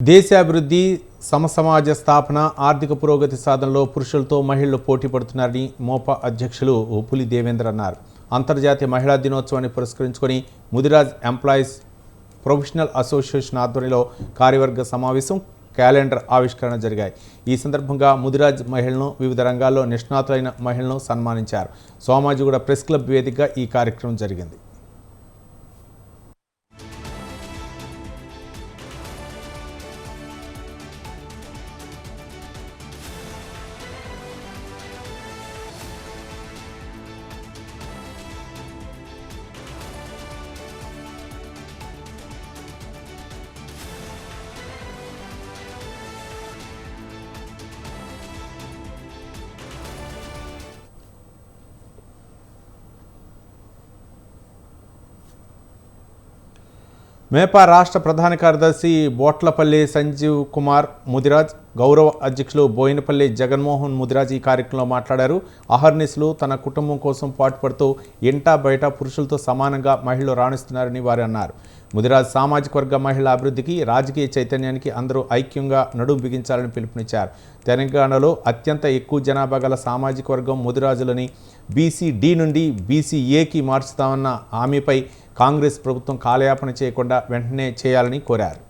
దేశాభివృద్ధి సమసమాజ స్థాపన ఆర్థిక పురోగతి సాధనలో పురుషులతో మహిళలు పోటీ పడుతున్నారని మోపా అధ్యక్షులు పులి దేవేంద్ర అన్నారు. అంతర్జాతీయ మహిళా దినోత్సవాన్ని పురస్కరించుకొని ముదిరాజ్ ఎంప్లాయీస్ ప్రొఫెషనల్ అసోసియేషన్ ఆధ్వర్యంలో కార్యవర్గ సమావేశం క్యాలెండర్ ఆవిష్కరణ జరిగాయి. ఈ సందర్భంగా ముదిరాజ్ మహిళలను వివిధ రంగాల్లో నిష్ణాతులైన మహిళలను సన్మానించారు. సోమాజిగూడ ప్రెస్ క్లబ్ వేదికగా ఈ కార్యక్రమం జరిగింది. మేపా రాష్ట్ర ప్రధాన కార్యదర్శి బోట్లపల్లి సంజీవ్ కుమార్ ముదిరాజ్, గౌరవ అధ్యక్షులు బోయినపల్లి జగన్మోహన్ ముదిరాజ్ ఈ కార్యక్రమంలో మాట్లాడారు. అహర్నిశలు తన కుటుంబం కోసం పాటుపడుతూ ఇంటా బయట పురుషులతో సమానంగా మహిళలు రాణిస్తున్నారని వారు అన్నారు. ముదిరాజ్ సామాజిక వర్గ మహిళల అభివృద్ధికి, రాజకీయ చైతన్యానికి అందరూ ఐక్యంగా నడుం బిగించాలని పిలుపునిచ్చారు. తెలంగాణలో అత్యంత ఎక్కువ జనాభా గల సామాజిక వర్గం ముదిరాజులని బీసీ-డి నుండి బీసీ-ఏకి మార్చుతామన్న హామీపై కాంగ్రెస్ ప్రభుత్వం కాలయాపన చేయకుండా వెంటనే చేయాలని కోరారు.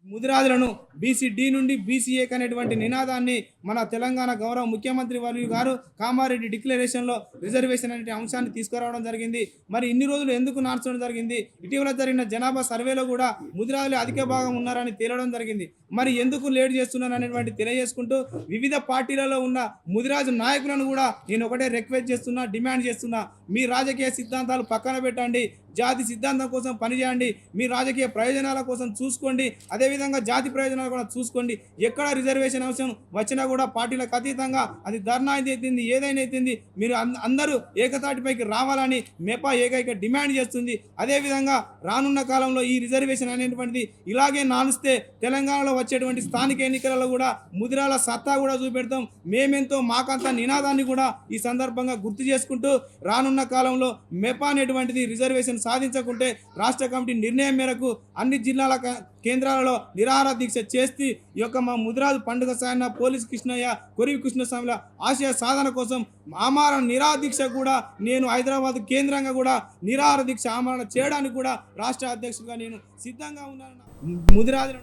ముదిరాజులను బీసీ-డి నుండి బీసీ-ఏ అనేటువంటి నినాదాన్ని మన తెలంగాణ గౌరవ ముఖ్యమంత్రి వర్యులు గారు కామారెడ్డి డిక్లరేషన్లో రిజర్వేషన్ అనే అంశాన్ని తీసుకురావడం జరిగింది. మరి ఇన్ని రోజులు ఎందుకు మార్చడం జరిగింది? ఇటీవల జరిగిన జనాభా సర్వేలో కూడా ముదిరాజులు అధిక భాగం ఉన్నారని తేలడం జరిగింది. మరి ఎందుకు లేట్ చేస్తున్నారు అనేటువంటి తెలియజేసుకుంటూ వివిధ పార్టీలలో ఉన్న ముదిరాజు నాయకులను కూడా నేను ఒకటే రిక్వెస్ట్ చేస్తున్నా, డిమాండ్ చేస్తున్నా, మీ రాజకీయ సిద్ధాంతాలు పక్కన పెట్టండి, జాతి సిద్ధాంతం కోసం పనిచేయండి, మీ రాజకీయ ప్రయోజనాల కోసం చూసుకోండి, అదేవిధంగా జాతి ప్రయోజనాలు కూడా చూసుకోండి. ఎక్కడ రిజర్వేషన్ అంశం వచ్చినా కూడా పార్టీలకు అతీతంగా అది ధర్నా అయితేంది, ఏదైనా అయితేంది, మీరు అందరూ ఏకతాటిపైకి రావాలని మెపా ఏకైక డిమాండ్ చేస్తుంది. అదేవిధంగా రానున్న కాలంలో ఈ రిజర్వేషన్ అనేటువంటిది ఇలాగే నాలుస్తే తెలంగాణలో వచ్చేటువంటి స్థానిక ఎన్నికలలో కూడా ముదిరాల సత్తా కూడా చూపెడతాం, మేమెంతో మాకంతా నినాదాన్ని కూడా ఈ సందర్భంగా గుర్తు చేసుకుంటూ రానున్న కాలంలో మెపా అనేటువంటిది రిజర్వేషన్ సాధించకుంటే రాష్ట్ర కమిటీ నిర్ణయం మేరకు అన్ని జిల్లాల కేంద్రాలలో నిరాహార దీక్ష చేసి ఈ యొక్క మా ముదిరాజు పండుగ సాయన పోలీస్ కృష్ణయ్య, కొరివి కృష్ణస్వామిల ఆశయ సాధన కోసం ఆమరణ నిరాహార దీక్ష కూడా నేను హైదరాబాద్ కేంద్రంగా కూడా నిరాహార దీక్ష ఆమరణ చేయడానికి కూడా రాష్ట్ర అధ్యక్షుడిగా నేను సిద్ధంగా ఉన్నాను. ముదిరాజు